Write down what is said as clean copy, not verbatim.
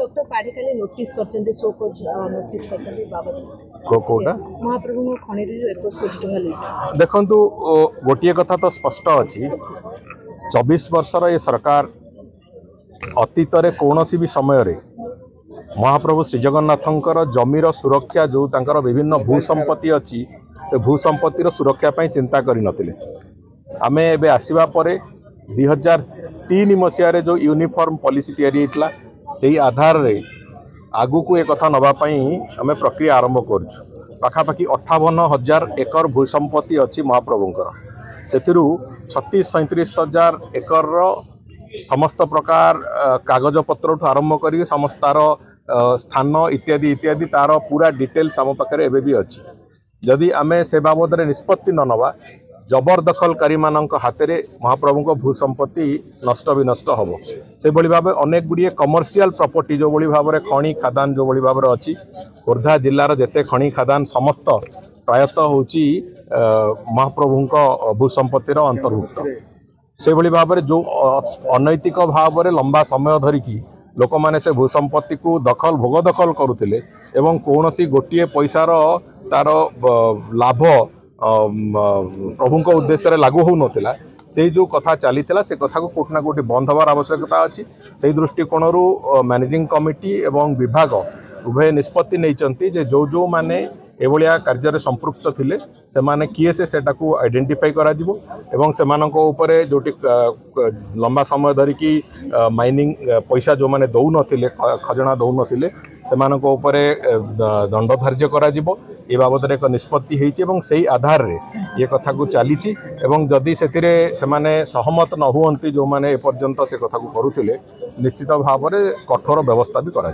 Doctor पाढ़े notice करछन्ते सो को notice करछन्ते बाबत कोटा महाप्रभु खणी 21 कोटी टका ले देखंतु गोटे कथा तो स्पष्ट अच्छी 24 वर्षर ये सरकार अतीत कौन भी समय रे महाप्रभु श्रीजगन्नाथंकर जमीर सुरक्षा जो तांकर विभिन्न भूसंपत्ति अच्छी से भूसंपत्तिर सुरक्षा पाई चिंता करि नथिले। आमे एबे आसीबा परे 2003 मसीह जो यूनिफॉर्म पॉलिसी तैयारी होता से आधार रे आगु को एक कथा नबा पई आमे प्रक्रिया आरंभ करछु। पाखापाखि 58,000 एकर भूसंपत्ति अच्छी महाप्रभुंकर से 36-37,000 एकर समस्त प्रकार कागज पत्र आरंभ कर समस्त तार स्थान इत्यादि इत्यादि तार पूरा डिटेल्स आम पाखे एवं भी अच्छी। जदि आमे से बाबद निष्पत्ति न नवा जबरदखलकारी मानक हाथ में महाप्रभु भूसंपत्ति नष्ट विनष्ट हम से भाव अनेक गुड़िए कमर्शियल प्रॉपर्टी जो भाव में खनि खादान जो भाव में अच्छी खोर्धा जिलार जेते खनि खादान समस्त प्रायतः हूँ महाप्रभु भूसंपत्तिर अंतर्भुक्त से भाव में जो अनैतिक भाव में लंबा समय धरिकी लोक मैंने से भूसंपत्ति को दखल भोग दखल करुले एवं कौन सी गोटे पैसार तार लाभ प्रभु उद्देश्य लागू हो नाला से जो कथा चली से कथा को कोटना कोटी बंद हबार आवश्यकता अच्छी से दृष्टिकोण मैनेजिंग कमिटी एवं विभाग उभय निष्पत्ति नहीं जो जो माने एभलिया कार्य संपृक्त थिले से माने किए से आइडेंटिफाई करा जिवो एवं सेमानक उपरे जोटी लंबा समय धरिकी माइनिंग पैसा जो माने दौ नथिले खजना दौ नथिले सेमानक उपरे दंड धार्य करा जिवो ए बाबद एक निष्पत्ति हेछि एवं सेही आधार रे ये कथा को चलीछि एवं जदि सेतिरे सेमाने सहमत न हुअंती जो माने ए पर्यंत से कथा को करूथिले निश्चित भाव में कठोर व्यवस्था भी करा